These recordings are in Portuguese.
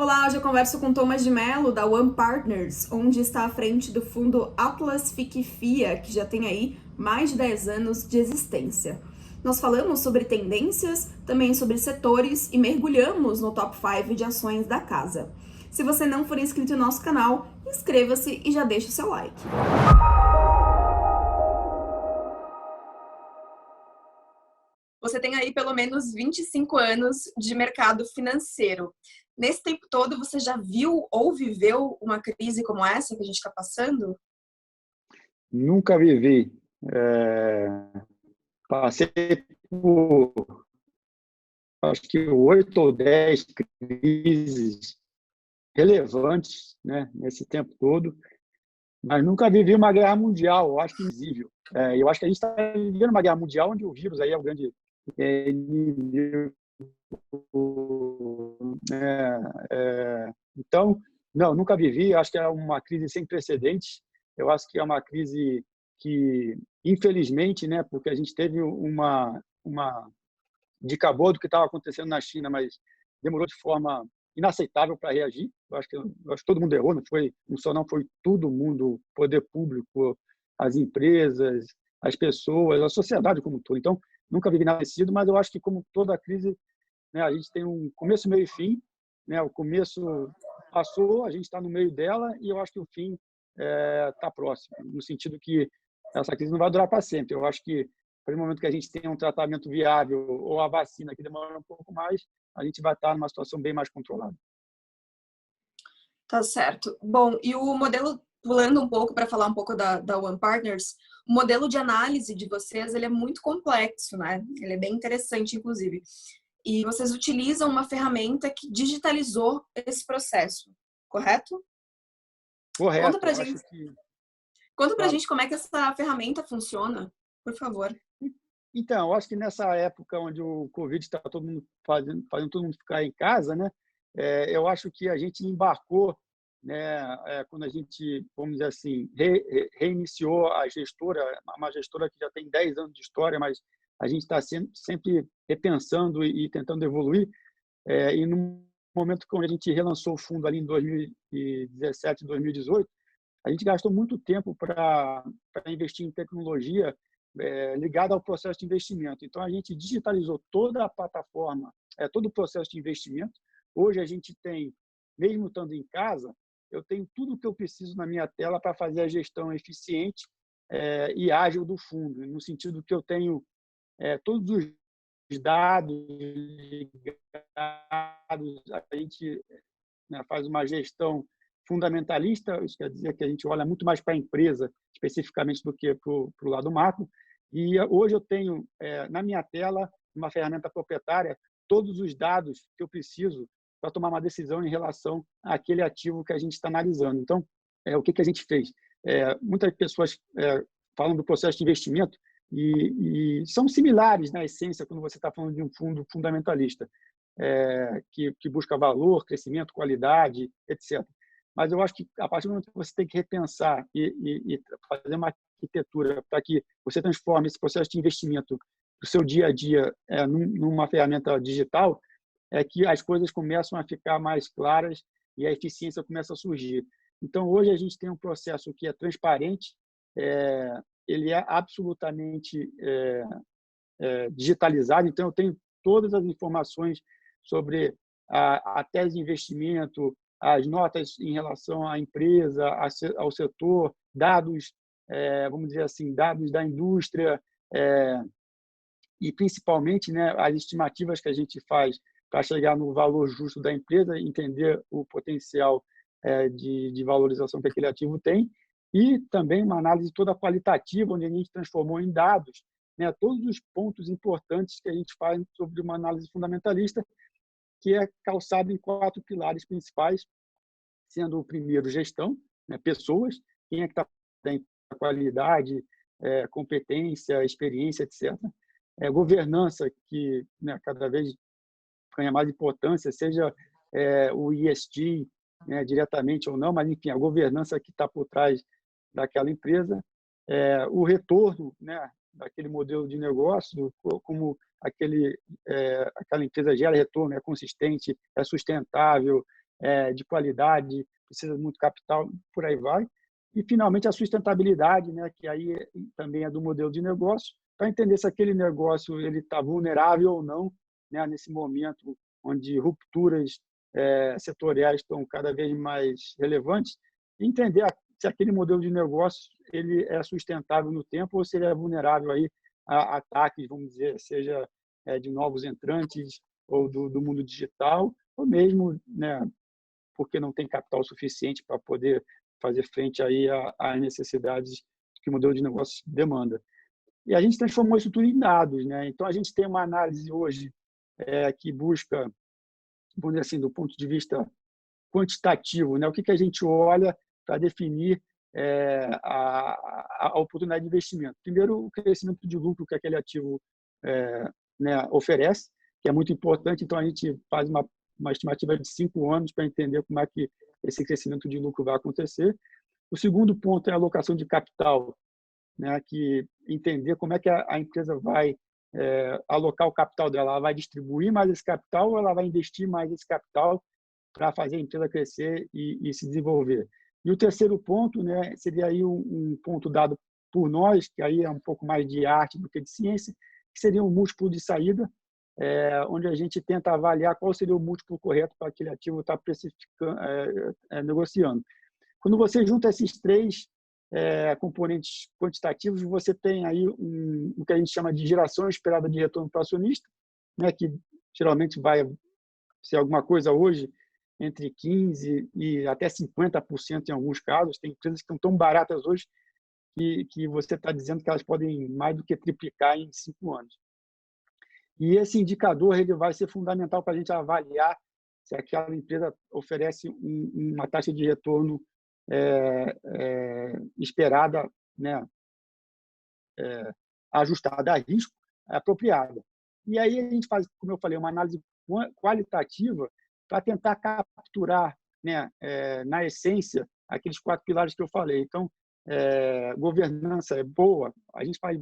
Olá, hoje eu converso com Thomas de Mello, da One Partners, onde está à frente do fundo Atlas FIC FIA, que já tem aí mais de 10 anos de existência. Nós falamos sobre tendências, também sobre setores e mergulhamos no top 5 de ações da casa. Se você não for inscrito no nosso canal, inscreva-se e já deixe o seu like. Você tem aí pelo menos 25 anos de mercado financeiro. Nesse tempo todo, você já viu ou viveu uma crise como essa que a gente está passando? Nunca vivi. Passei por, acho que 8 ou 10 crises relevantes, né, nesse tempo todo, mas nunca vivi uma guerra mundial, eu acho que invisível. Eu acho que a gente está vivendo uma guerra mundial onde o vírus aí é o grande inimigo. Então, não, nunca vivi. Acho que é uma crise sem precedentes. Eu acho que é uma crise que, infelizmente, né, porque a gente teve uma dica boa do que estava acontecendo na China, mas demorou de forma inaceitável para reagir. Eu acho que todo mundo errou, não foi todo mundo, poder público, as empresas, as pessoas, a sociedade como um todo. Então, nunca vivi nada parecido, mas eu acho que, como toda crise, né, a gente tem um começo, meio e fim, né? O começo passou, a gente está no meio dela e eu acho que o fim está próximo, no sentido que essa crise não vai durar para sempre. Eu acho que, no momento que a gente tem um tratamento viável ou a vacina que demora um pouco mais, a gente vai estar numa situação bem mais controlada. Tá certo. Bom, e o modelo, pulando um pouco para falar um pouco da One Partners, o modelo de análise de vocês, ele é muito complexo, né? Ele é bem interessante, inclusive. E vocês utilizam uma ferramenta que digitalizou esse processo, correto? Conta Correto, pra eu acho gente, que, conta pra claro. gente como é que essa ferramenta funciona, por favor. Então, eu acho que nessa época onde o Covid está todo mundo fazendo todo mundo ficar em casa, né? Eu acho que a gente embarcou, né? Quando a gente, vamos dizer assim, reiniciou a gestora, uma gestora que já tem 10 anos de história, mas a gente está sempre repensando e tentando evoluir. E no momento que a gente relançou o fundo ali em 2017, 2018, a gente gastou muito tempo para investir em tecnologia ligada ao processo de investimento. Então, a gente digitalizou toda a plataforma, todo o processo de investimento. Hoje, a gente tem, mesmo estando em casa, eu tenho tudo o que eu preciso na minha tela para fazer a gestão eficiente e ágil do fundo, no sentido que eu tenho todos os dados ligados, a gente, né, faz uma gestão fundamentalista, isso quer dizer que a gente olha muito mais para a empresa, especificamente, do que para o lado macro. E hoje eu tenho na minha tela, uma ferramenta proprietária, todos os dados que eu preciso para tomar uma decisão em relação àquele ativo que a gente está analisando. Então, o que a gente fez? Muitas pessoas falam do processo de investimento e são similares na essência quando você está falando de um fundo fundamentalista que busca valor, crescimento, qualidade, etc. Mas eu acho que, a partir do momento que você tem que repensar e fazer uma arquitetura para que você transforme esse processo de investimento do seu dia a dia numa ferramenta digital, é que as coisas começam a ficar mais claras e a eficiência começa a surgir. Então, hoje a gente tem um processo que é transparente, ele é absolutamente digitalizado, então eu tenho todas as informações sobre a tese de investimento, as notas em relação à empresa, ao setor, dados, vamos dizer assim, dados da indústria, e principalmente, né, as estimativas que a gente faz para chegar no valor justo da empresa, entender o potencial de valorização que aquele ativo tem, e também uma análise toda qualitativa, onde a gente transformou em dados, né, todos os pontos importantes que a gente faz sobre uma análise fundamentalista, que é calçado em 4 pilares principais, sendo o primeiro gestão, né, pessoas, quem é que está dentro da qualidade, competência, experiência, etc. Governança, que, né, cada vez ganha mais importância, seja o ESG, né, diretamente ou não, mas, enfim, a governança que está por trás daquela empresa, o retorno, né, daquele modelo de negócio, como aquela empresa gera retorno, é consistente, é sustentável, de qualidade, precisa de muito capital, por aí vai. E, finalmente, a sustentabilidade, né, que aí também é do modelo de negócio, para entender se aquele negócio ele está vulnerável ou não, né, nesse momento onde rupturas setoriais estão cada vez mais relevantes, e entender se aquele modelo de negócio ele é sustentável no tempo ou se ele é vulnerável aí a ataques, vamos dizer, seja de novos entrantes ou do mundo digital, ou mesmo, né, porque não tem capital suficiente para poder fazer frente aí às necessidades que o modelo de negócio demanda. E a gente transformou isso tudo em dados, né? Então a gente tem uma análise hoje que busca, vamos dizer assim, do ponto de vista quantitativo, né? O que a gente olha para definir a oportunidade de investimento. Primeiro, o crescimento de lucro que aquele ativo né, oferece, que é muito importante. Então a gente faz uma estimativa de 5 anos para entender como é que esse crescimento de lucro vai acontecer. O segundo ponto é a alocação de capital, né, que entender como é que a empresa vai alocar o capital dela. Ela vai distribuir mais esse capital ou ela vai investir mais esse capital para fazer a empresa crescer e se desenvolver. E o terceiro ponto, né, seria aí um ponto dado por nós, que aí é um pouco mais de arte do que de ciência, que seria um múltiplo de saída, onde a gente tenta avaliar qual seria o múltiplo correto para aquele ativo estar negociando. Quando você junta esses três componentes quantitativos, você tem aí o que a gente chama de geração esperada de retorno para o acionista, né, que geralmente vai ser alguma coisa hoje entre 15% e até 50% em alguns casos. Tem empresas que estão tão baratas hoje que você está dizendo que elas podem mais do que triplicar em 5 anos. E esse indicador ele vai ser fundamental para a gente avaliar se aquela empresa oferece uma taxa de retorno esperada, né, ajustada a risco, apropriada. E aí a gente faz, como eu falei, uma análise qualitativa para tentar capturar, né, na essência, aqueles 4 pilares que eu falei. Então, governança é boa, a gente faz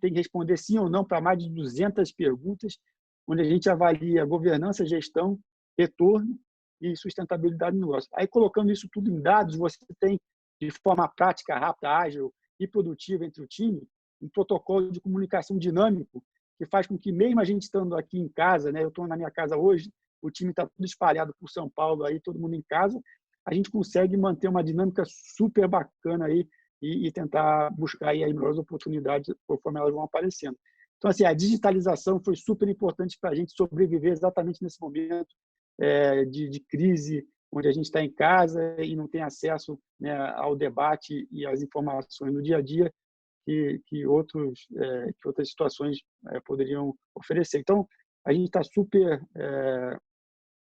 tem que responder sim ou não para mais de 200 perguntas, onde a gente avalia governança, gestão, retorno e sustentabilidade do negócio. Aí, colocando isso tudo em dados, você tem, de forma prática, rápida, ágil e produtiva entre o time, um protocolo de comunicação dinâmico que faz com que, mesmo a gente estando aqui em casa, né, eu estou na minha casa hoje, o time está tudo espalhado por São Paulo, aí todo mundo em casa, a gente consegue manter uma dinâmica super bacana aí e tentar buscar aí as melhores oportunidades conforme elas vão aparecendo. Então, assim, a digitalização foi super importante para a gente sobreviver exatamente nesse momento de crise, onde a gente está em casa e não tem acesso, né, ao debate e às informações no dia a dia que outras situações poderiam oferecer. Então, a gente está super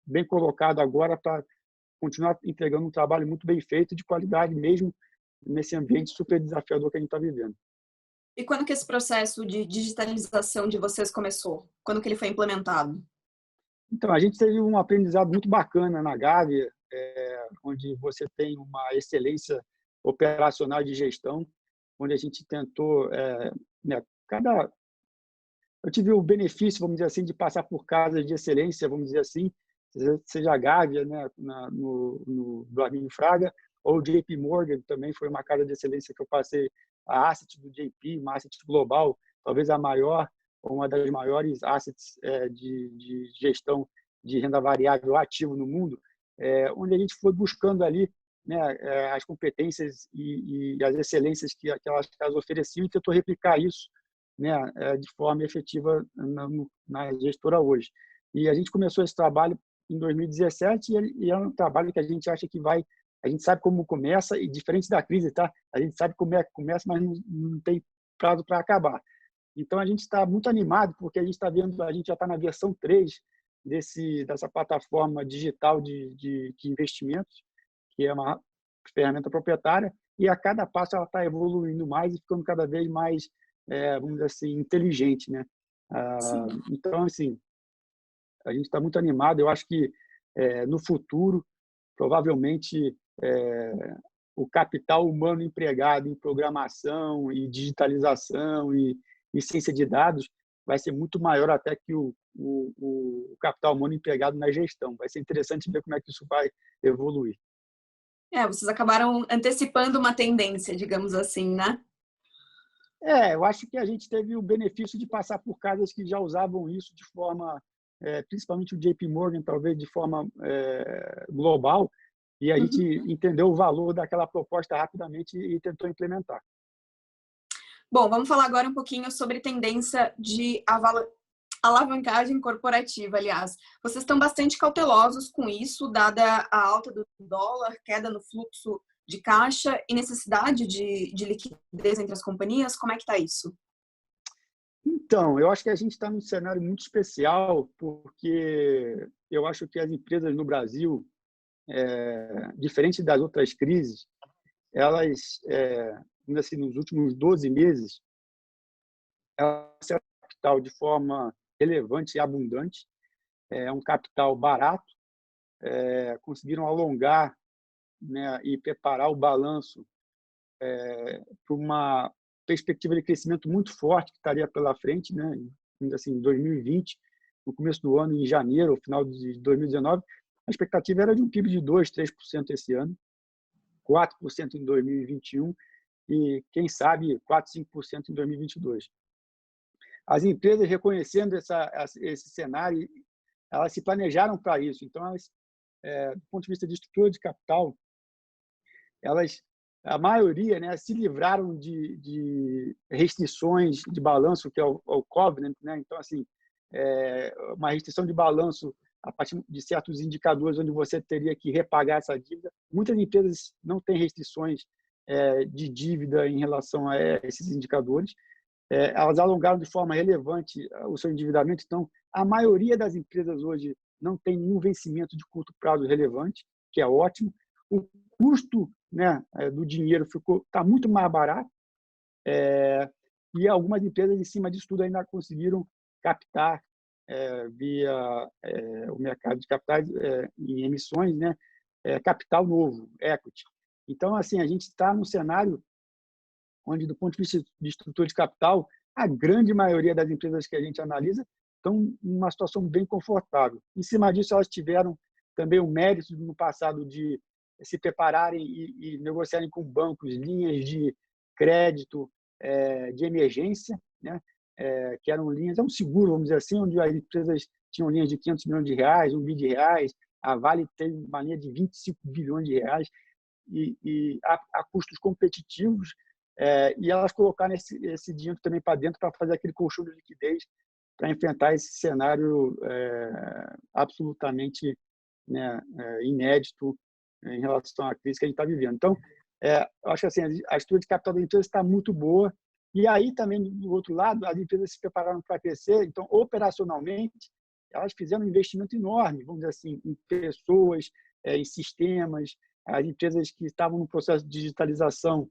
bem colocado agora para continuar entregando um trabalho muito bem feito, de qualidade, mesmo nesse ambiente super desafiador que a gente está vivendo. E quando que esse processo de digitalização de vocês começou? Quando que ele foi implementado? Então, a gente teve um aprendizado muito bacana na Gávea, onde você tem uma excelência operacional de gestão, onde a gente tentou, né, eu tive o benefício, vamos dizer assim, de passar por casas de excelência, vamos dizer assim, seja a Gávea, né, no Arminio Fraga, ou o JP Morgan, também foi uma casa de excelência que eu passei, a asset do JP, uma asset global, talvez a maior, ou uma das maiores assets de gestão de renda variável ativo no mundo, onde a gente foi buscando ali, né, as competências e as excelências que aquelas casas ofereciam e tentou replicar isso, né, de forma efetiva na gestora hoje. E a gente começou esse trabalho em 2017 e é um trabalho que a gente acha que vai, a gente sabe como começa e diferente da crise, tá? A gente sabe como é que começa, mas não tem prazo para acabar. Então a gente está muito animado porque a gente está vendo, a gente já está na versão 3 dessa plataforma digital de investimentos, que é uma ferramenta proprietária, e a cada passo ela está evoluindo mais e ficando cada vez mais, vamos dizer assim, inteligente, né? Então, assim, a gente está muito animado. Eu acho que no futuro, provavelmente, o capital humano empregado em programação e digitalização e ciência de dados vai ser muito maior até que o capital humano empregado na gestão. Vai ser interessante ver como é que isso vai evoluir. Vocês acabaram antecipando uma tendência, digamos assim, né? Eu acho que a gente teve o benefício de passar por casas que já usavam isso de forma, principalmente o JP Morgan, talvez de forma global, e a gente entendeu o valor daquela proposta rapidamente e tentou implementar. Bom, vamos falar agora um pouquinho sobre tendência de alavancagem corporativa, aliás. Vocês estão bastante cautelosos com isso, dada a alta do dólar, queda no fluxo de caixa e necessidade de liquidez entre as companhias. Como é que está isso? Então, eu acho que a gente está num cenário muito especial, porque eu acho que as empresas no Brasil, diferente das outras crises, elas, assim, nos últimos 12 meses, elas cresceram capital de forma relevante e abundante, um capital barato, conseguiram alongar, né, e preparar o balanço para uma perspectiva de crescimento muito forte que estaria pela frente, né? Assim, em 2020, no começo do ano, em janeiro, ou final de 2019, a expectativa era de um PIB de 2%, 3% esse ano, 4% em 2021 e, quem sabe, 4%, 5% em 2022. As empresas, reconhecendo esse cenário, elas se planejaram para isso. Então, elas, do ponto de vista de estrutura de capital, elas, a maioria, né, se livraram de restrições de balanço, que é o covenant, né? Então, assim, uma restrição de balanço a partir de certos indicadores onde você teria que repagar essa dívida. Muitas empresas não têm restrições de dívida em relação a esses indicadores. Elas alongaram de forma relevante o seu endividamento. Então, a maioria das empresas hoje não tem nenhum vencimento de curto prazo relevante, que é ótimo. O custo, né, do dinheiro está muito mais barato, e algumas empresas, em cima disso tudo, ainda conseguiram captar via o mercado de capitais em emissões, né, capital novo, equity. Então, assim, a gente está num cenário onde, do ponto de vista de estrutura de capital, a grande maioria das empresas que a gente analisa estão em uma situação bem confortável. Em cima disso, elas tiveram também o mérito no passado de se prepararem e negociarem com bancos linhas de crédito de emergência, né? Que eram linhas, um seguro, vamos dizer assim, onde as empresas tinham linhas de 500 milhões de reais, 1 bilhão de reais, a Vale teve uma linha de 25 bilhões de reais, e a custos competitivos, e elas colocaram esse dinheiro também para dentro para fazer aquele colchão de liquidez para enfrentar esse cenário absolutamente, né, inédito em relação à crise que a gente está vivendo. Então, eu acho que assim, a estrutura de capital da empresa está muito boa. E aí também, do outro lado, as empresas se prepararam para crescer. Então, operacionalmente, elas fizeram um investimento enorme, vamos dizer assim, em pessoas, em sistemas. As empresas que estavam no processo de digitalização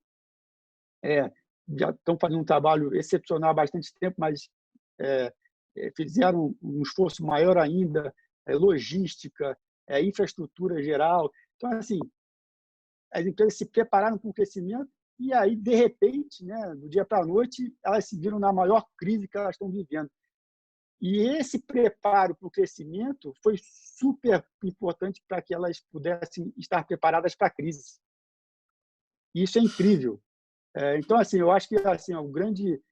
já estão fazendo um trabalho excepcional há bastante tempo, mas fizeram um esforço maior ainda, logística, infraestrutura geral. Então, assim, as empresas se prepararam para o crescimento e aí, de repente, né, do dia para a noite, elas se viram na maior crise que elas estão vivendo. E esse preparo para o crescimento foi super importante para que elas pudessem estar preparadas para a crise. E isso é incrível. Então, assim, eu acho que assim, o grande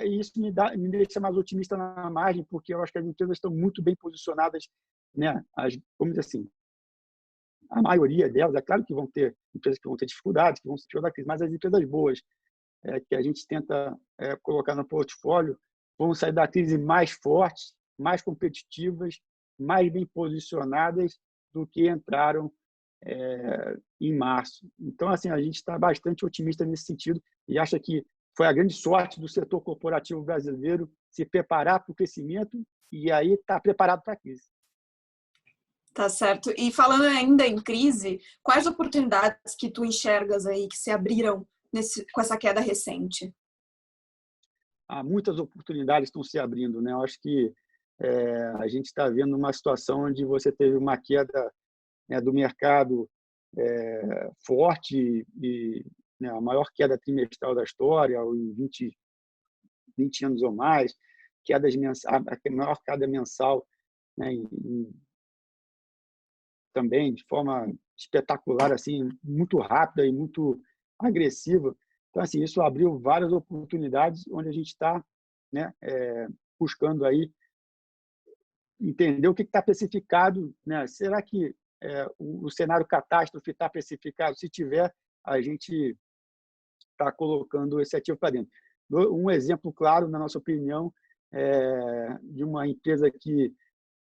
isso me deixa mais otimista na margem, porque eu acho que as empresas estão muito bem posicionadas, né? Vamos dizer assim, a maioria delas, é claro que vão ter empresas que vão ter dificuldades, que vão se tirar da crise, mas as empresas boas que a gente tenta colocar no portfólio vão sair da crise mais fortes, mais competitivas, mais bem posicionadas do que entraram em março. Então, assim, a gente está bastante otimista nesse sentido e acha que foi a grande sorte do setor corporativo brasileiro se preparar para o crescimento e aí estar preparado para a crise. Tá certo. E falando ainda em crise, quais oportunidades que tu enxergas aí que se abriram com essa queda recente? Muitas oportunidades estão se abrindo, né? Eu acho que a gente está vendo uma situação onde você teve uma queda, né, do mercado forte e, né, a maior queda trimestral da história, em 20 anos ou mais. quedas mensais, a maior queda mensal, né, também de forma espetacular, assim, muito rápida e muito agressiva. Então, assim, isso abriu várias oportunidades onde a gente está, né, buscando aí entender o que está precificado, né? Será que o cenário catástrofe está precificado? Se tiver, a gente está colocando esse ativo para dentro. Um exemplo claro, na nossa opinião, de uma empresa que,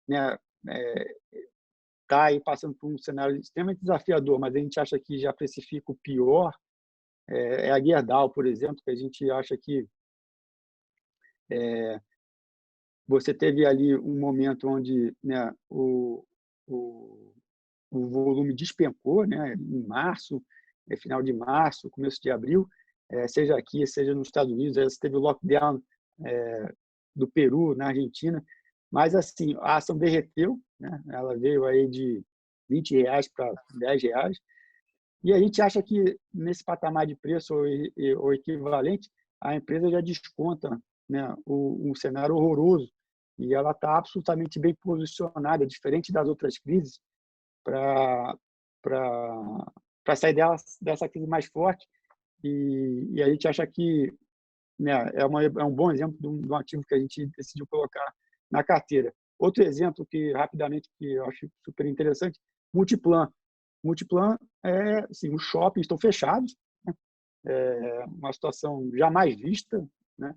né, está aí passando por um cenário extremamente desafiador, mas a gente acha que já precifica o pior, é a Gerdau, por exemplo, que a gente acha que você teve ali um momento onde, né, o volume despencou, né, em março, final de março, começo de abril, seja aqui, seja nos Estados Unidos, você teve o lockdown do Peru, na Argentina, mas assim, a ação derreteu, né, ela veio aí de R$ 20 para R$ 10, e a gente acha que nesse patamar de preço ou equivalente, a empresa já desconta, né, um cenário horroroso, e ela está absolutamente bem posicionada, diferente das outras crises, para sair dessa crise mais forte. E a gente acha que, né, é um bom exemplo de um ativo que a gente decidiu colocar na carteira. Outro exemplo que, rapidamente, que eu acho super interessante, Multiplan. Multiplan, assim, os shoppings estão fechados, né? Uma situação jamais vista, né?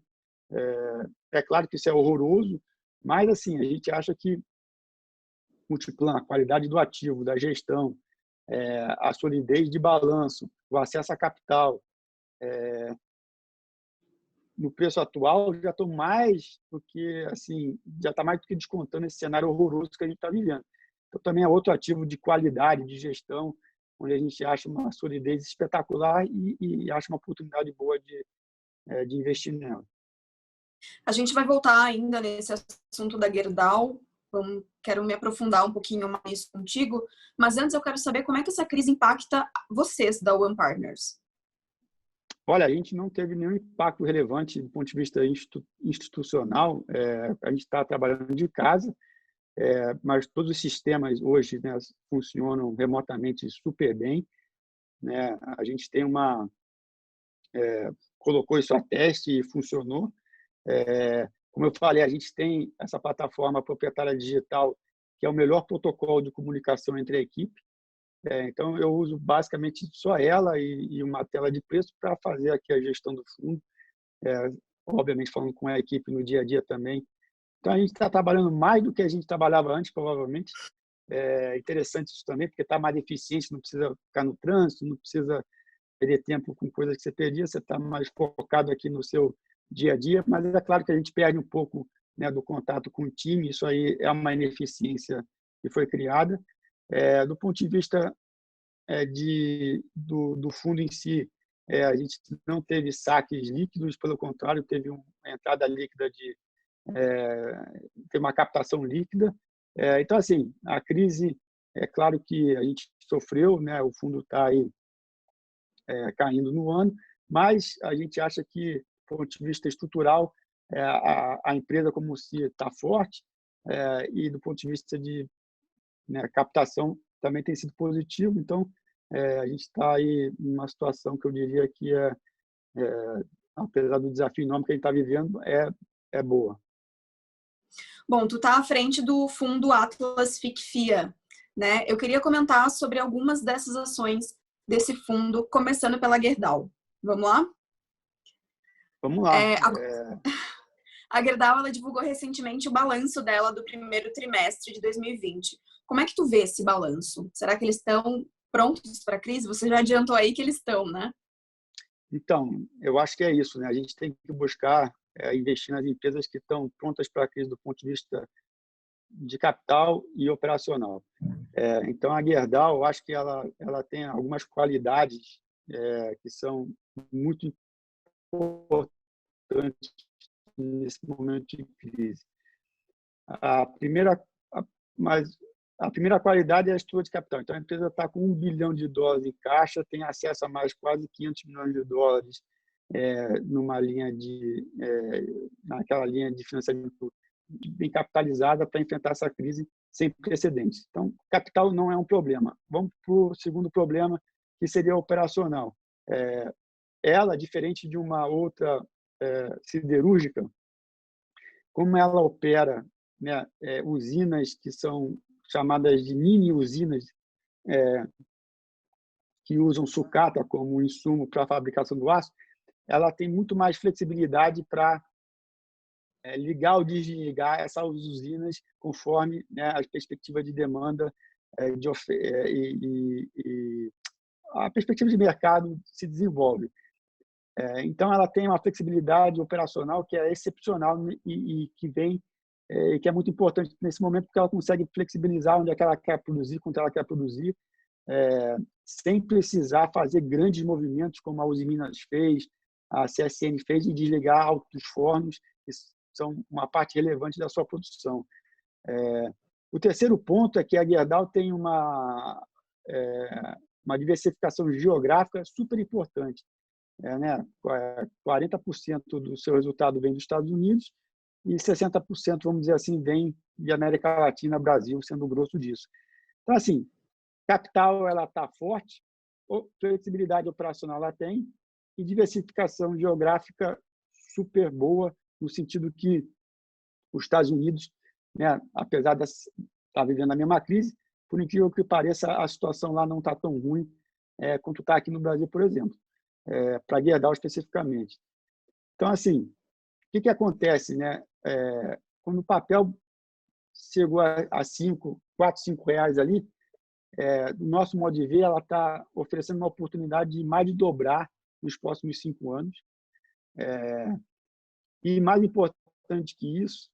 É claro que isso é horroroso, mas assim, a gente acha que Multiplan, a qualidade do ativo, da gestão, a solidez de balanço, o acesso a capital, no preço atual, já estão mais do que, assim, já está mais do que descontando esse cenário horroroso que a gente está vivendo. Então, também é outro ativo de qualidade, de gestão, onde a gente acha uma solidez espetacular e acha uma oportunidade boa de investir nela. A gente vai voltar ainda nesse assunto da Gerdau, quero me aprofundar um pouquinho mais contigo, mas antes eu quero saber como é que essa crise impacta vocês da One Partners. Olha, a gente não teve nenhum impacto relevante do ponto de vista institucional. A gente está trabalhando de casa, mas todos os sistemas hoje, né, funcionam remotamente super bem, né? A gente tem colocou isso a teste e funcionou. Como eu falei, a gente tem essa plataforma proprietária digital, que é o melhor protocolo de comunicação entre a equipe. Então, eu uso basicamente só ela e uma tela de preço para fazer aqui a gestão do fundo, obviamente falando com a equipe no dia a dia também. Então, a gente está trabalhando mais do que a gente trabalhava antes, provavelmente. É interessante isso também, porque está mais eficiente, não precisa ficar no trânsito, não precisa perder tempo com coisas que você perdia, você está mais focado aqui no seu dia a dia, mas é claro que a gente perde um pouco, né, do contato com o time, isso aí é uma ineficiência que foi criada. Do ponto de vista do fundo em si, a gente não teve saques líquidos, pelo contrário, teve uma entrada líquida teve uma captação líquida. Então, assim, a crise, é claro que a gente sofreu, né, o fundo está aí caindo no ano, mas a gente acha que, do ponto de vista estrutural, a empresa como se está forte, e do ponto de vista de, né, captação também tem sido positivo. Então, a gente está aí numa situação que eu diria que apesar do desafio enorme que a gente está vivendo, é boa. Bom, tu está à frente do fundo Atlas FICFIA, né? Eu queria comentar sobre algumas dessas ações desse fundo, começando pela Gerdau. Vamos lá? Vamos lá. A Gerdau, ela divulgou recentemente o balanço dela do primeiro trimestre de 2020. Como é que tu vê esse balanço? Será que eles estão prontos para a crise? Você já adiantou aí que eles estão, né? Então, eu acho que é isso, né? A gente tem que buscar investir nas empresas que estão prontas para a crise do ponto de vista de capital e operacional. Então, a Gerdau, eu acho que ela tem algumas qualidades que são muito importantes nesse momento de crise. A primeira, mas a primeira qualidade é a estrutura de capital. Então, a empresa está com US$ 1 bilhão em caixa, tem acesso a mais quase US$ 500 milhões. naquela linha de financiamento bem capitalizada para enfrentar essa crise sem precedentes. Então, capital não é um problema. Vamos para o segundo problema, que seria operacional. Ela, diferente de uma outra siderúrgica, como ela opera, né, usinas que são chamadas de mini usinas, que usam sucata como insumo para a fabricação do aço, ela tem muito mais flexibilidade para ligar ou desligar essas usinas conforme, né, as perspectivas de demanda e a perspectiva de mercado se desenvolve. Então, ela tem uma flexibilidade operacional que é excepcional e que é muito importante nesse momento, porque ela consegue flexibilizar onde é que ela quer produzir, quanto ela quer produzir, sem precisar fazer grandes movimentos, como a Uzi Minas fez, a CSN fez, e desligar altos fornos, que são uma parte relevante da sua produção. O terceiro ponto é que a Gerdau tem uma diversificação geográfica super importante. 40% do seu resultado vem dos Estados Unidos e 60%, vamos dizer assim, vem de América Latina, Brasil, sendo o grosso disso. Então, assim, capital ela está forte, flexibilidade operacional ela tem e diversificação geográfica super boa, no sentido que os Estados Unidos, né, apesar de estar vivendo a mesma crise, por incrível que pareça, a situação lá não está tão ruim quanto está aqui no Brasil, por exemplo, para a Gerdau especificamente. Então, assim, o que acontece, né? Quando o papel chegou a R$ 4, 5 reais ali, do nosso modo de ver, ela está oferecendo uma oportunidade de mais de dobrar nos próximos 5 anos. E mais importante que isso,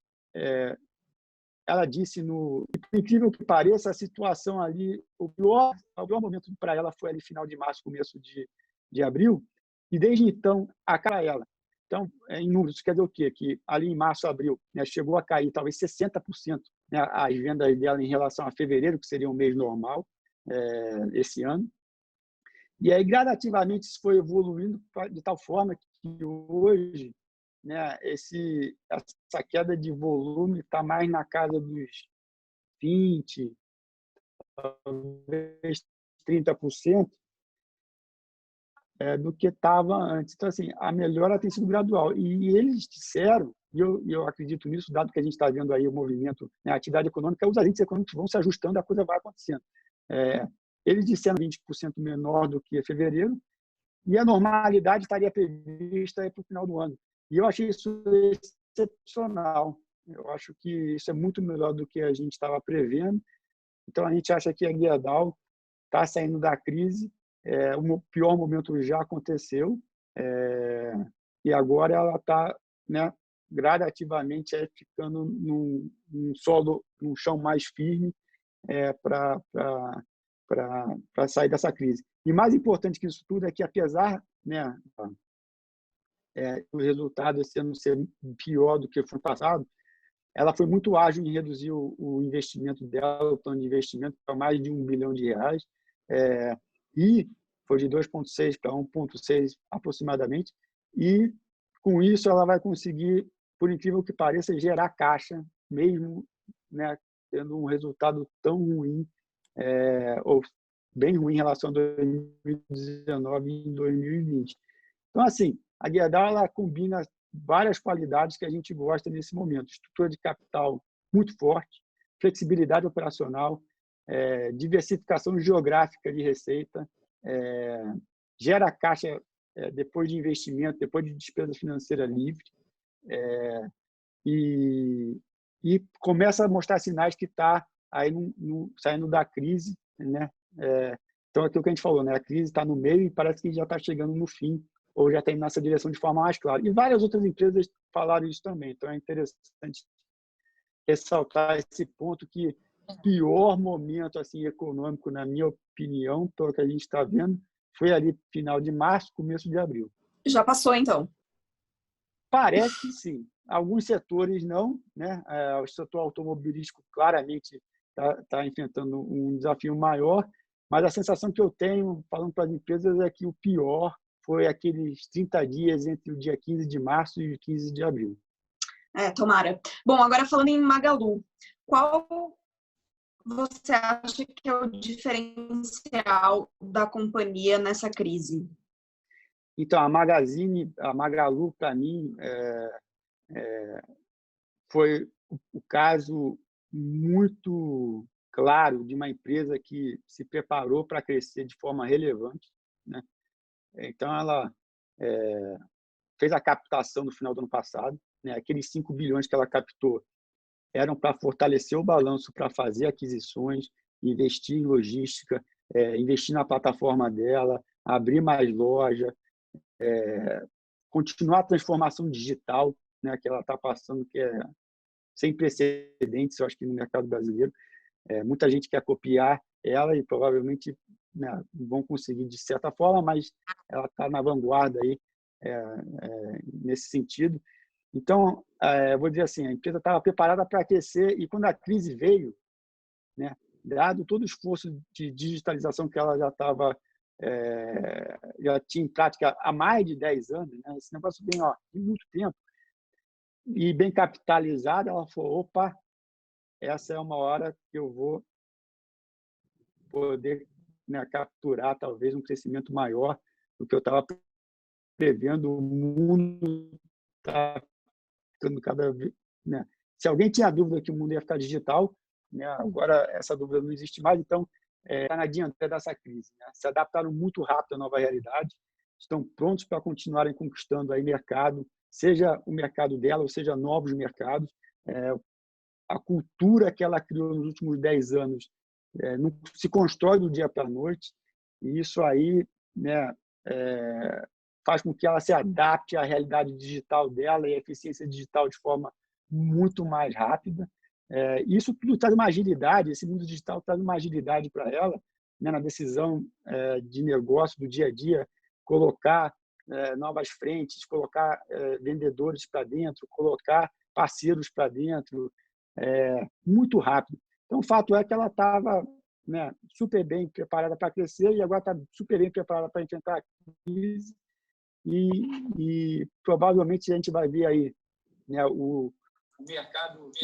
ela disse, por incrível que pareça, a situação ali, o pior momento para ela foi ali final de março, começo de abril, e desde então, acaba ela. Então, em números, isso quer dizer o quê? Que ali em março, abril, né, chegou a cair talvez 60%, né, as vendas dela em relação a fevereiro, que seria um mês normal esse ano. E aí, gradativamente, isso foi evoluindo de tal forma que hoje, né, essa queda de volume está mais na casa dos 20%, talvez 30%, do que estava antes. Então, assim, a melhora tem sido gradual. E eles disseram, e eu acredito nisso, dado que a gente está vendo aí o movimento, né, a atividade econômica, os agentes econômicos vão se ajustando, a coisa vai acontecendo. Eles disseram 20% menor do que fevereiro, e a normalidade estaria prevista para o final do ano. E eu achei isso excepcional. Eu acho que isso é muito melhor do que a gente estava prevendo. Então, a gente acha que a Gerdau está saindo da crise. O pior momento já aconteceu. E agora ela está, né, gradativamente ficando num chão mais firme para sair dessa crise. E mais importante que isso tudo é que, apesar, né, o resultado esse ano ser pior do que foi passado, ela foi muito ágil em reduzir o investimento dela, o plano de investimento, para mais de R$ 1 bilhão, e foi de 2,6 para 1,6 aproximadamente, e com isso ela vai conseguir, por incrível que pareça, gerar caixa, mesmo, né, tendo um resultado tão ruim, ou bem ruim em relação a 2019 e 2020. Então, assim, a Gerdau ela combina várias qualidades que a gente gosta nesse momento. Estrutura de capital muito forte, flexibilidade operacional, diversificação geográfica de receita, gera caixa depois de investimento, depois de despesa financeira livre, e começa a mostrar sinais que está aí saindo da crise, né? Então, aquilo que a gente falou, né? A crise está no meio e parece que já está chegando no fim, ou já está indo nessa direção de forma mais clara. E várias outras empresas falaram isso também. Então, é interessante ressaltar esse ponto que o pior momento assim, econômico, na minha opinião, pelo que a gente está vendo, foi ali final de março, começo de abril. Já passou, então? Parece que sim. Alguns setores não, né? O setor automobilístico claramente está enfrentando um desafio maior, mas a sensação que eu tenho, falando para as empresas, é que o pior foi aqueles 30 dias entre o dia 15 de março e o 15 de abril. Tomara. Bom, agora falando em Magalu, qual você acha que é o diferencial da companhia nessa crise? Então, a Magalu, para mim, foi o caso muito claro de uma empresa que se preparou para crescer de forma relevante, né? Então, ela fez a captação no final do ano passado, né? Aqueles 5 bilhões que ela captou eram para fortalecer o balanço, para fazer aquisições, investir em logística, investir na plataforma dela, abrir mais loja, continuar a transformação digital, né, que ela está passando, que é sem precedentes, eu acho que no mercado brasileiro. Muita gente quer copiar ela e provavelmente, né, vão conseguir de certa forma, mas ela está na vanguarda aí, nesse sentido. Então, vou dizer assim, a empresa estava preparada para crescer e quando a crise veio, né, dado todo o esforço de digitalização que ela já tinha em prática há mais de 10 anos, né, esse negócio vem de muito tempo, e bem capitalizada, ela falou, opa, essa é uma hora que eu vou poder, né, capturar talvez um crescimento maior do que eu estava prevendo. O mundo está ficando cada vez, né? Se alguém tinha dúvida que o mundo ia ficar digital, né, agora essa dúvida não existe mais. Então, está na dianteira dessa crise, né? Se adaptaram muito rápido à nova realidade, estão prontos para continuarem conquistando aí mercado, seja o mercado dela, ou seja, novos mercados. A cultura que ela criou nos últimos 10 anos não se constrói do dia para a noite, e isso aí, né, faz com que ela se adapte à realidade digital dela e à eficiência digital de forma muito mais rápida. Isso tudo traz uma agilidade, esse mundo digital traz uma agilidade para ela, né, na decisão de negócio do dia a dia, colocar novas frentes, colocar vendedores para dentro, colocar parceiros para dentro, muito rápido. Então, o fato é que ela estava, né, super bem preparada para crescer e agora está super bem preparada para enfrentar a crise e provavelmente a gente vai ver aí, né, o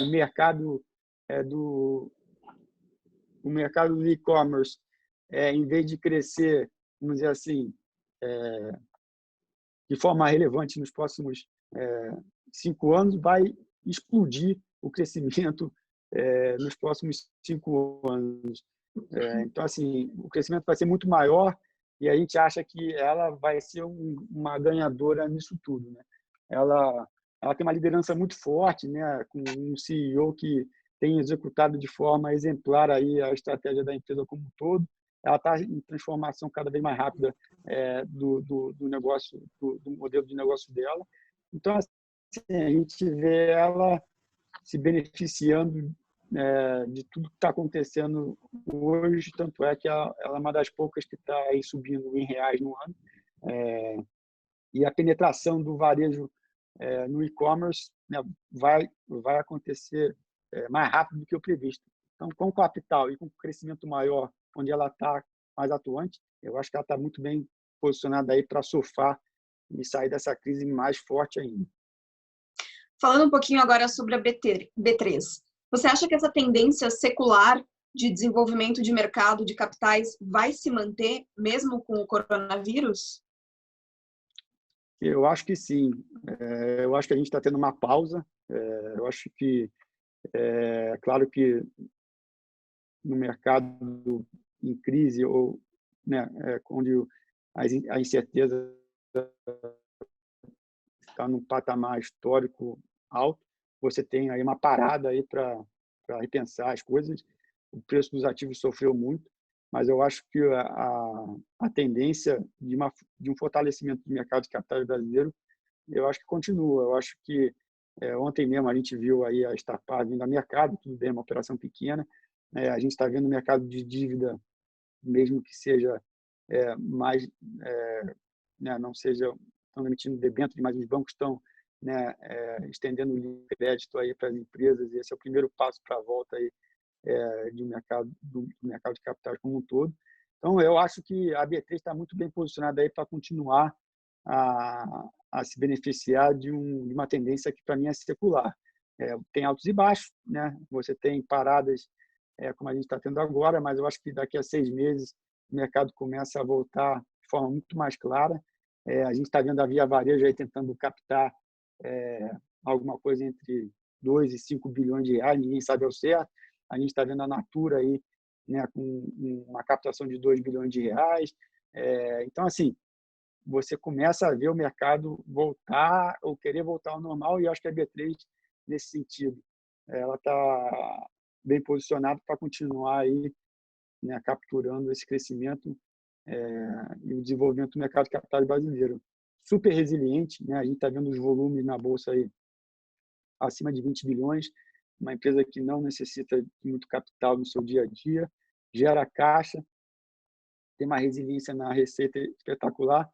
mercado do e-commerce, em vez de crescer, vamos dizer assim, de forma relevante nos próximos 5 anos, vai explodir o crescimento nos próximos 5 anos. Então, assim, o crescimento vai ser muito maior e a gente acha que ela vai ser uma ganhadora nisso tudo, né? Ela tem uma liderança muito forte, né? Com um CEO que tem executado de forma exemplar aí a estratégia da empresa como um todo. Ela está em transformação cada vez mais rápida do negócio, do modelo de negócio dela. Então, assim, a gente vê ela se beneficiando de tudo que está acontecendo hoje, tanto é que ela é uma das poucas que está aí subindo em reais no ano. E a penetração do varejo no e-commerce, né, vai acontecer mais rápido do que o previsto. Então, com o capital e com o crescimento maior, onde ela está mais atuante, eu acho que ela está muito bem posicionada aí para surfar e sair dessa crise mais forte ainda. Falando um pouquinho agora sobre a B3, você acha que essa tendência secular de desenvolvimento de mercado de capitais vai se manter mesmo com o coronavírus? Eu acho que sim. Eu acho que a gente está tendo uma pausa. Eu acho que, claro que no mercado em crise, ou, né, onde a incerteza está num patamar histórico alto, você tem aí uma parada aí para repensar as coisas. O preço dos ativos sofreu muito, mas eu acho que a tendência de um fortalecimento do mercado de capitais brasileiro, eu acho que continua. Eu acho que ontem mesmo a gente viu aí a Starpar vindo ao mercado, tudo bem, uma operação pequena. A gente está vendo o mercado de dívida, mesmo que seja mais, né, não seja estão emitindo debêntures, mas os bancos estão, né, estendendo o crédito aí para as empresas, e esse é o primeiro passo para a volta aí do mercado de capitais como um todo. Então, eu acho que a B3 está muito bem posicionada aí para continuar a se beneficiar de uma tendência que, para mim, é secular. Tem altos e baixos, né? Você tem paradas como a gente está tendo agora, mas eu acho que daqui a 6 meses o mercado começa a voltar de forma muito mais clara. A gente está vendo a Via Varejo aí tentando captar alguma coisa entre 2 e 5 bilhões de reais, ninguém sabe ao certo. A gente está vendo a Natura aí, né, com uma captação de 2 bilhões de reais. Então, assim, você começa a ver o mercado voltar ou querer voltar ao normal, e eu acho que a B3, nesse sentido, ela está bem posicionada para continuar aí, né, capturando esse crescimento e o desenvolvimento do mercado de capitais brasileiro. Super resiliente, né? A gente está vendo os volumes na bolsa aí acima de 20 bilhões, uma empresa que não necessita de muito capital no seu dia a dia, gera caixa, tem uma resiliência na receita espetacular.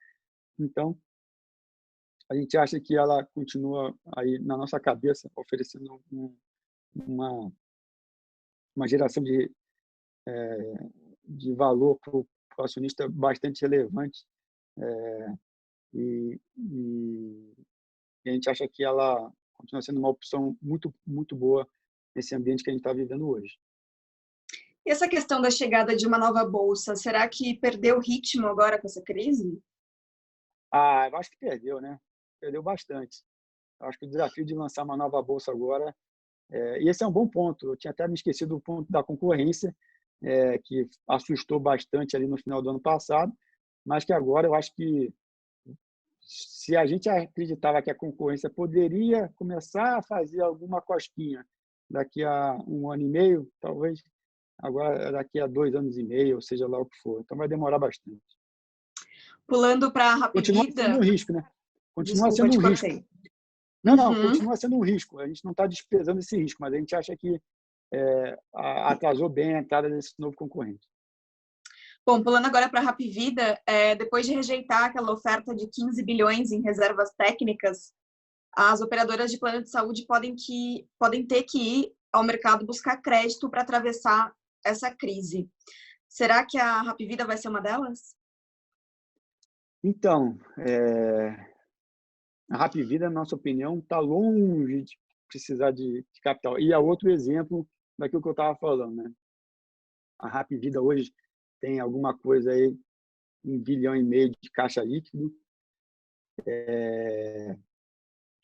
Então, a gente acha que ela continua aí na nossa cabeça, oferecendo uma geração de valor para o acionista bastante relevante. E a gente acha que ela continua sendo uma opção muito, muito boa nesse ambiente que a gente está vivendo hoje. E essa questão da chegada de uma nova bolsa, será que perdeu o ritmo agora com essa crise? Eu acho que perdeu, né? Perdeu bastante. Eu acho que o desafio de lançar uma nova bolsa agora, e esse é um bom ponto, eu tinha até me esquecido do ponto da concorrência, que assustou bastante ali no final do ano passado, mas que agora eu acho que, se a gente acreditava que a concorrência poderia começar a fazer alguma cosquinha daqui a 1 ano e meio, talvez agora daqui a 2 anos e meio, ou seja lá o que for. Então vai demorar bastante. Pulando para a Continua sendo Hapvida... um risco, né? Continua Desculpa, sendo te um risco. cortei. Não, continua sendo um risco. A gente não está desprezando esse risco, mas a gente acha que atrasou bem a entrada desse novo concorrente. Bom, pulando agora para a Hapvida, depois de rejeitar aquela oferta de 15 bilhões em reservas técnicas, as operadoras de plano de saúde podem ter que ir ao mercado buscar crédito para atravessar essa crise. Será que a Hapvida vai ser uma delas? Então, a Hapvida, na nossa opinião, está longe de precisar de capital. E é outro exemplo daquilo que eu estava falando, né? A Hapvida hoje tem alguma coisa aí, 1,5 bilhão de caixa líquido.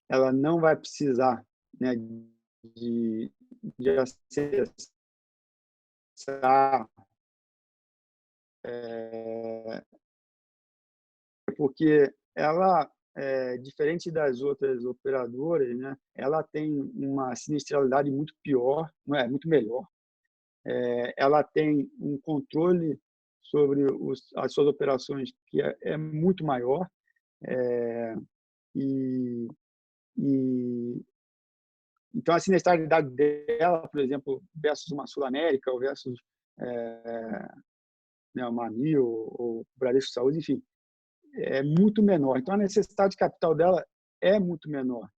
Ela não vai precisar, né, de acessar, porque ela, diferente das outras operadoras, né, ela tem uma sinistralidade muito pior, não é, muito melhor. Ela tem um controle sobre as suas operações que é muito maior, e então a sinistralidade dela, por exemplo, versus uma Sul América ou versus né, uma Amil ou Bradesco Saúde, enfim, é muito menor. Então a necessidade de capital dela é muito menor.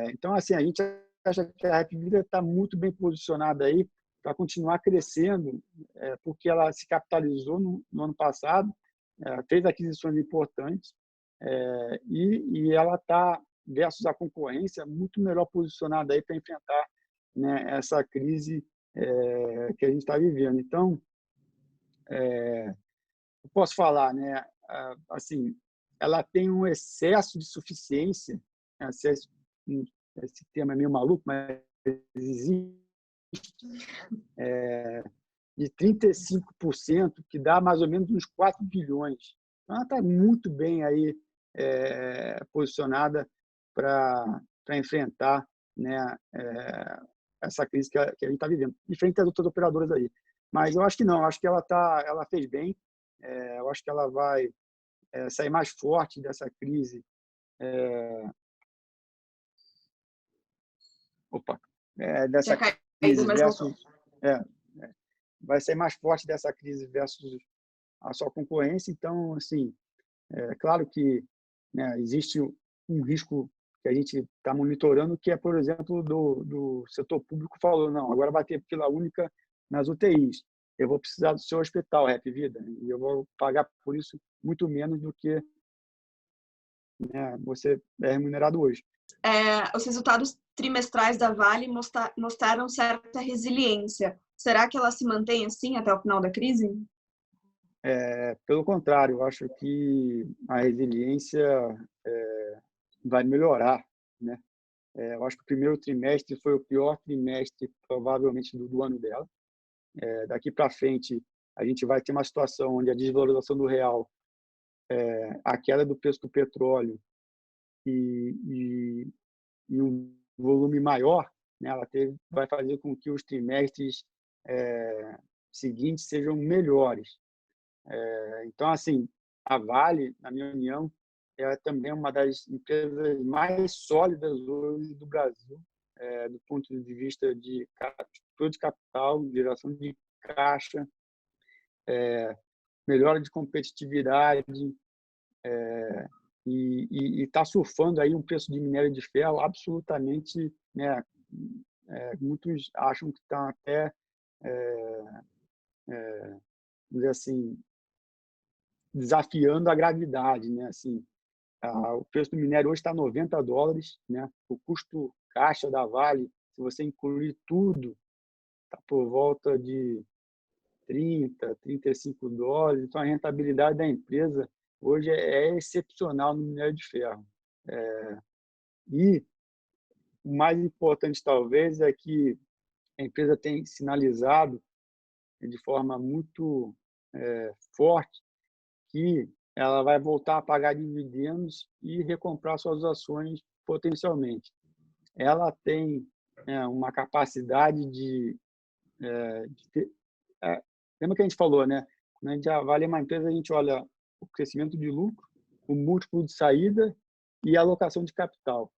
Então, assim, a gente acha que a Hapvida está muito bem posicionada aí para continuar crescendo, porque ela se capitalizou no ano passado, fez aquisições importantes, e ela está, versus a concorrência, muito melhor posicionada aí para enfrentar, né, essa crise que a gente está vivendo. Então, eu posso falar, né, assim, ela tem um excesso de suficiência, né, esse termo é meio maluco, mas existe, de 35%, que dá mais ou menos uns 4 bilhões. Então, ela está muito bem aí posicionada para enfrentar, né, essa crise que a gente está vivendo, diferente das outras operadoras aí. Mas eu acho que não, eu acho que ela fez bem, eu acho que ela vai sair mais forte dessa crise. Dessa Tinha caído, crise mas voltou. versus. Vai sair mais forte dessa crise versus a sua concorrência. Então, assim, é claro que, né, existe um risco que a gente está monitorando, que é, por exemplo, do setor público falou, não, agora vai ter fila única nas UTIs. Eu vou precisar do seu hospital, Hapvida, e eu vou pagar por isso muito menos do que né, você é remunerado hoje. Os resultados trimestrais da Vale mostraram certa resiliência. Será que ela se mantém assim até o final da crise? Pelo contrário, eu acho que a resiliência vai melhorar, né? Eu acho que o primeiro trimestre foi o pior trimestre, provavelmente, do ano dela. Daqui para frente, a gente vai ter uma situação onde a desvalorização do real, a queda do preço do petróleo e um volume maior, né, vai fazer com que os trimestres seguintes sejam melhores. Então, assim, a Vale, na minha opinião, é também uma das empresas mais sólidas hoje do Brasil, do ponto de vista de estrutura de capital, geração de caixa, melhora de competitividade, e está surfando aí um preço de minério de ferro absolutamente, né, muitos acham que está até, vamos dizer assim, desafiando a gravidade, né? Assim, o preço do minério hoje está $90, né? O custo caixa da Vale, se você incluir tudo, está por volta de $30, $35. Então, a rentabilidade da empresa hoje é excepcional no minério de ferro. E o mais importante, talvez, é que a empresa tem sinalizado de forma muito forte que ela vai voltar a pagar dividendos e recomprar suas ações potencialmente. Ela tem uma capacidade de ter, lembra que a gente falou, né? Quando a gente avalia uma empresa, a gente olha o crescimento de lucro, o múltiplo de saída e a alocação de capital.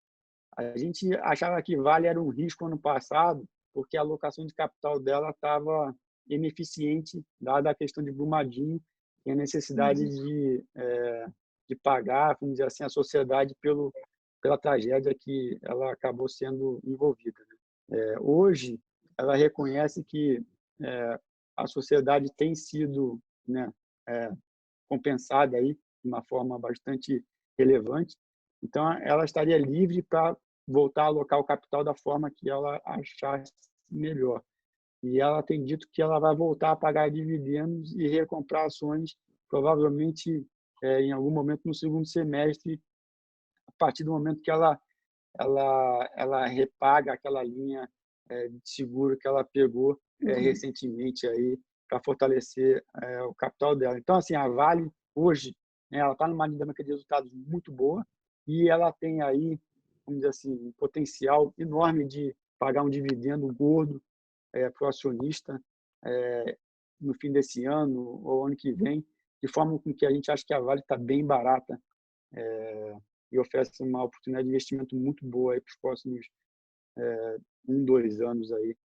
A gente achava que Vale era um risco ano passado, porque a alocação de capital dela estava ineficiente, dada a questão de Brumadinho e a necessidade de pagar, vamos dizer assim, a sociedade pela tragédia que ela acabou sendo envolvida. Hoje, ela reconhece que a sociedade tem sido, né, compensada aí de uma forma bastante relevante. Então, ela estaria livre para voltar a alocar o capital da forma que ela achasse melhor. E ela tem dito que ela vai voltar a pagar dividendos e recomprar ações, provavelmente em algum momento no segundo semestre, a partir do momento que ela repaga aquela linha de seguro que ela pegou recentemente aí para fortalecer o capital dela. Então, assim, a Vale hoje, né, ela está numa dinâmica de resultados muito boa e ela tem aí, vamos dizer assim, um potencial enorme de pagar um dividendo gordo para o acionista no fim desse ano ou ano que vem, de forma com que a gente acha que a Vale está bem barata e oferece uma oportunidade de investimento muito boa para os próximos 2 anos aí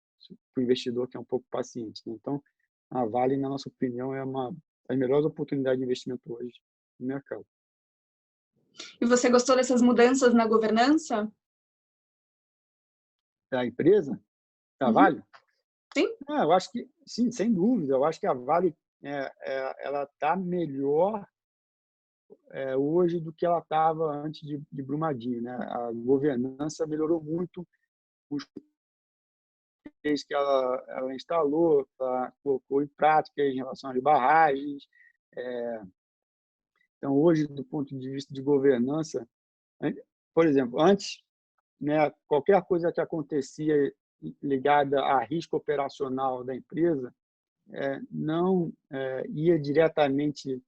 para o investidor que é um pouco paciente, né? Então, a Vale, na nossa opinião, é uma das melhores oportunidades de investimento hoje no mercado. E você gostou dessas mudanças na governança? A empresa, a Uhum. Vale? Sim. Eu acho que, sim, sem dúvida. Eu acho que a Vale ela está melhor hoje do que ela estava antes de Brumadinho, né? A governança melhorou muito, os que ela instalou, ela colocou em prática em relação às barragens. Então, hoje, do ponto de vista de governança, por exemplo, antes, né, qualquer coisa que acontecia ligada a risco operacional da empresa não ia diretamente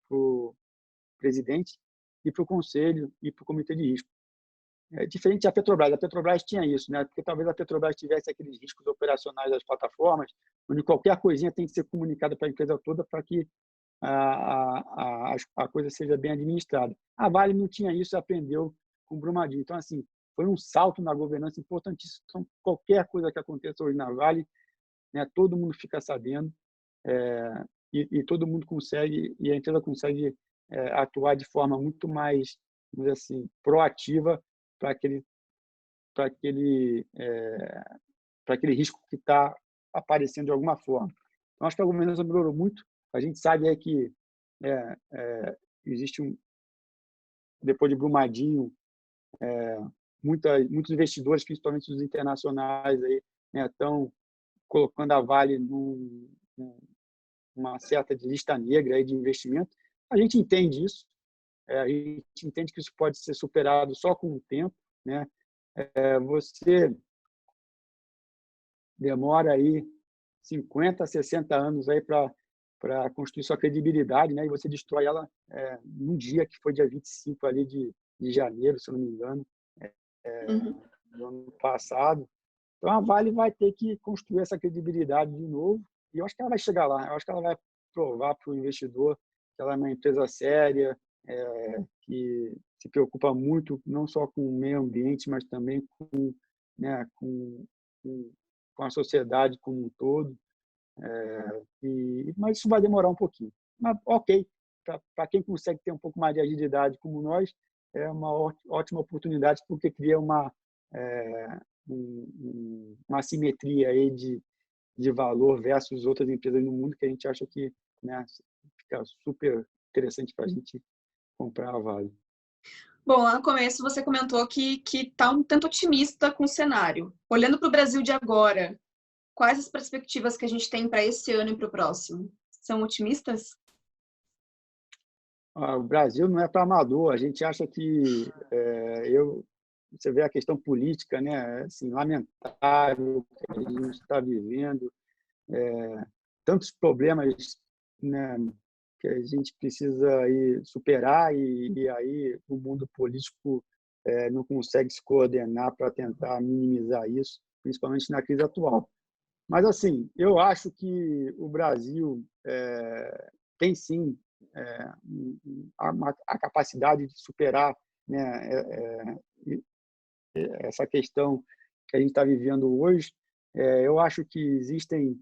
para o presidente e para o conselho e para o comitê de risco. Diferente da Petrobras. A Petrobras tinha isso, né? Porque talvez a Petrobras tivesse aqueles riscos operacionais das plataformas, onde qualquer coisinha tem que ser comunicada para a empresa toda para que a coisa seja bem administrada. A Vale não tinha isso e aprendeu com o Brumadinho. Então, assim, foi um salto na governança importantíssimo. Então, qualquer coisa que aconteça hoje na Vale, né, todo mundo fica sabendo e todo mundo consegue, e a empresa consegue atuar de forma muito mais, vamos dizer assim, proativa para aquele risco que está aparecendo de alguma forma. Então, acho que a governança melhorou muito. A gente sabe que existe depois de Brumadinho, muitos investidores, principalmente os internacionais, aí, né, estão colocando a Vale numa certa lista negra aí de investimento. A gente entende isso, a gente entende que isso pode ser superado só com o tempo, né? Você demora aí 50, 60 anos aí para construir sua credibilidade, né? E você destrói ela num dia que foi dia 25 ali de janeiro, se eu não me engano, Uhum. do ano passado. Então, a Vale vai ter que construir essa credibilidade de novo, e eu acho que ela vai chegar lá. Eu acho que ela vai provar para o investidor que ela é uma empresa séria, que se preocupa muito não só com o meio ambiente, mas também com, né, com, com a sociedade como um todo. Mas isso vai demorar um pouquinho. Mas, ok, para quem consegue ter um pouco mais de agilidade como nós, é uma ótima oportunidade, porque cria uma assimetria aí de valor versus outras empresas no mundo que a gente acha que, né, fica super interessante para a gente comprar a Vale. Bom, lá no começo você comentou que está um tanto otimista com o cenário. Olhando para o Brasil de agora, quais as perspectivas que a gente tem para esse ano e para o próximo? São otimistas? O Brasil não é para amador. A gente acha que você vê a questão política, né? Assim, lamentável que a gente está vivendo, tantos problemas, né, que a gente precisa aí superar e aí o mundo político não consegue se coordenar para tentar minimizar isso, principalmente na crise atual. Mas, assim, eu acho que o Brasil tem, sim, a capacidade de superar, né, essa questão que a gente está vivendo hoje. Eu acho que existem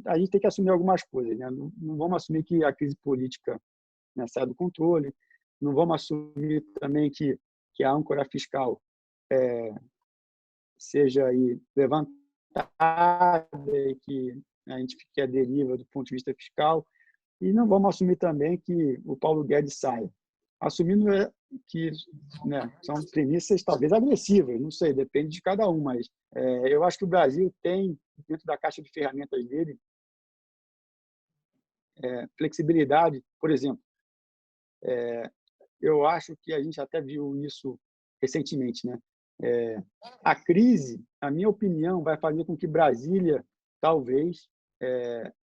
a gente tem que assumir algumas coisas, né? Não vamos assumir que a crise política, né, sai do controle, não vamos assumir também que a âncora fiscal seja aí levantada e que a gente fique à deriva do ponto de vista fiscal, e não vamos assumir também que o Paulo Guedes saia. Assumindo que, né, são premissas talvez agressivas, não sei, depende de cada um, mas eu acho que o Brasil tem, dentro da caixa de ferramentas dele, flexibilidade. Por exemplo, eu acho que a gente até viu isso recentemente, né? A crise, na minha opinião, vai fazer com que Brasília talvez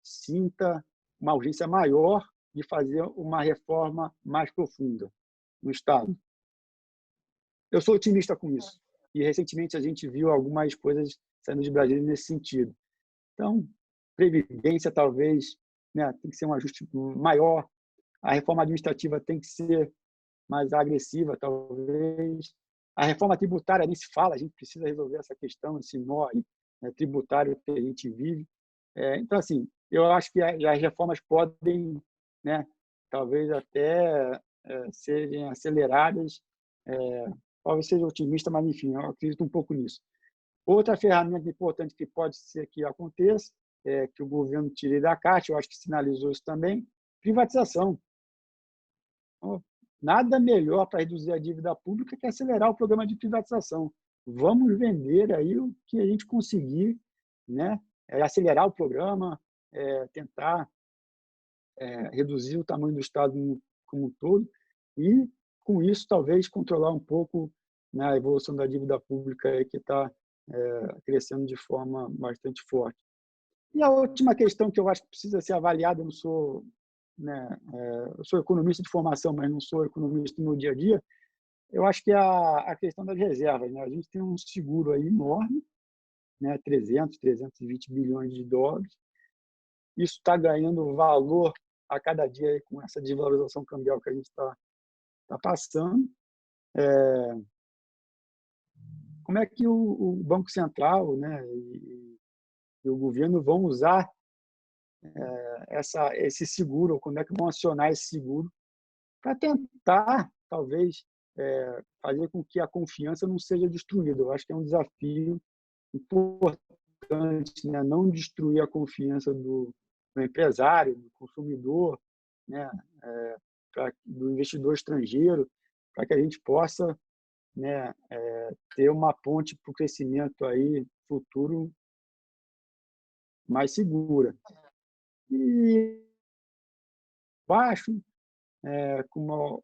sinta uma urgência maior de fazer uma reforma mais profunda no Estado. Eu sou otimista com isso. E recentemente a gente viu algumas coisas saindo de Brasília nesse sentido. Então, previdência talvez, né, tem que ser um ajuste maior. A reforma administrativa tem que ser mais agressiva, talvez. A reforma tributária nem se fala, a gente precisa resolver essa questão, esse nó aí, né, tributário que a gente vive. Então, assim, eu acho que as reformas podem, né, talvez até serem aceleradas. Talvez seja otimista, mas, enfim, eu acredito um pouco nisso. Outra ferramenta importante que pode ser que aconteça é que o governo tire da caixa, eu acho que sinalizou isso também, privatização. Nada melhor para reduzir a dívida pública que acelerar o programa de privatização. Vamos vender aí o que a gente conseguir, né? Acelerar o programa, tentar reduzir o tamanho do Estado como um todo e, com isso, talvez controlar um pouco, né, a evolução da dívida pública aí, que está crescendo de forma bastante forte. E a última questão que eu acho que precisa ser avaliada, eu não sou, né, eu sou economista de formação, mas não sou economista no dia a dia, eu acho que é a questão das reservas, né? A gente tem um seguro aí enorme, né, 320 bilhões de dólares. Isso está ganhando valor a cada dia aí com essa desvalorização cambial que a gente está passando. Como é que o Banco Central, né, e o governo vão usar esse seguro, quando é que vão acionar esse seguro para tentar, talvez, fazer com que a confiança não seja destruída. Eu acho que é um desafio importante, né? Não destruir a confiança do empresário, do consumidor, né? do investidor estrangeiro, para que a gente possa, né, ter uma ponte para o crescimento aí futuro mais segura. E baixo, com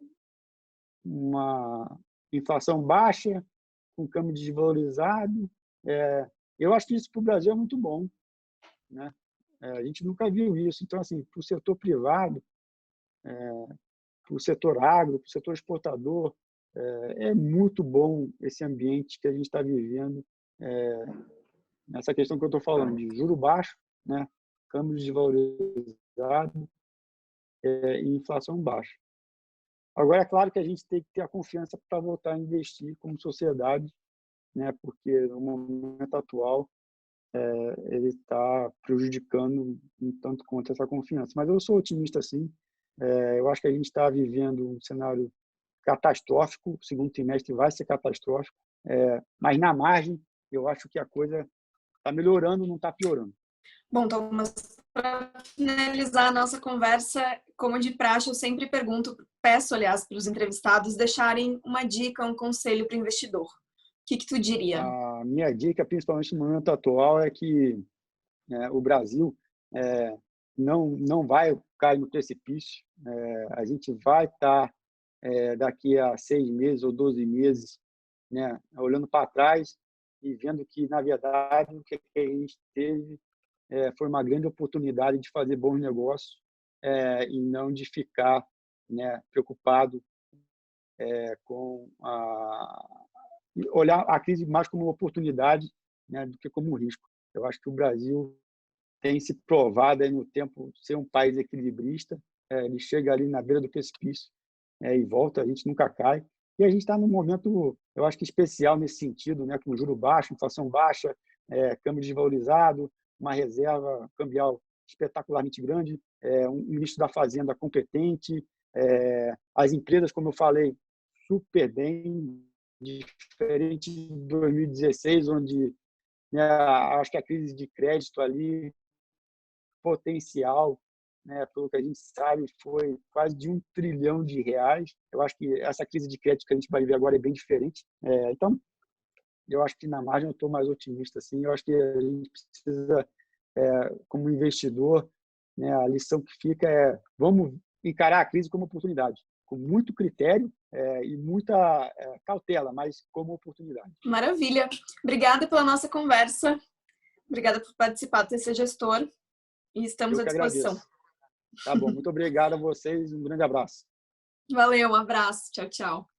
uma inflação baixa, com câmbio desvalorizado. Eu acho que isso para o Brasil é muito bom, né? A gente nunca viu isso. Então, assim, para o setor privado, para o setor agro, para o setor exportador, é muito bom esse ambiente que a gente está vivendo, nessa questão que eu estou falando, de juro baixo, né? Câmbio desvalorizado, e inflação baixa. Agora, é claro que a gente tem que ter a confiança para voltar a investir como sociedade, né? Porque no momento atual ele está prejudicando um tanto quanto essa confiança. Mas eu sou otimista, sim. Eu acho que a gente está vivendo um cenário catastrófico, o segundo trimestre vai ser catastrófico, mas na margem eu acho que a coisa está melhorando, não está piorando. Bom, Thomas, para finalizar a nossa conversa, como de praxe, eu sempre peço, aliás, para os entrevistados deixarem uma dica, um conselho para o investidor. O que tu diria? A minha dica, principalmente no momento atual, é que o Brasil não vai cair no precipício. A gente vai estar, daqui a 6 meses ou 12 meses, né, olhando para trás e vendo que, na verdade, o que a gente teve foi uma grande oportunidade de fazer bons negócios e não de ficar, né, preocupado com olhar a crise mais como uma oportunidade, né, do que como um risco. Eu acho que o Brasil tem se provado aí no tempo ser um país equilibrista. Ele chega ali na beira do precipício e volta, a gente nunca cai. E a gente está num momento, eu acho que especial nesse sentido, né, com juro baixo, inflação baixa, câmbio desvalorizado, uma reserva cambial espetacularmente grande, um ministro da Fazenda competente, as empresas, como eu falei, super bem, diferente de 2016, onde, né, acho que a crise de crédito ali, potencial, né, pelo que a gente sabe, foi quase de R$ 1 trilhão. Eu acho que essa crise de crédito que a gente vai ver agora é bem diferente. Então, eu acho que na margem eu estou mais otimista. Assim. Eu acho que a gente precisa, como investidor, né, a lição que fica é vamos encarar a crise como oportunidade, com muito critério e muita cautela, mas como oportunidade. Maravilha. Obrigada pela nossa conversa. Obrigada por participar do TC Gestor e estamos à Eu que disposição. agradeço. Tá bom, muito obrigado a vocês, um grande abraço. Valeu, um abraço. Tchau, tchau.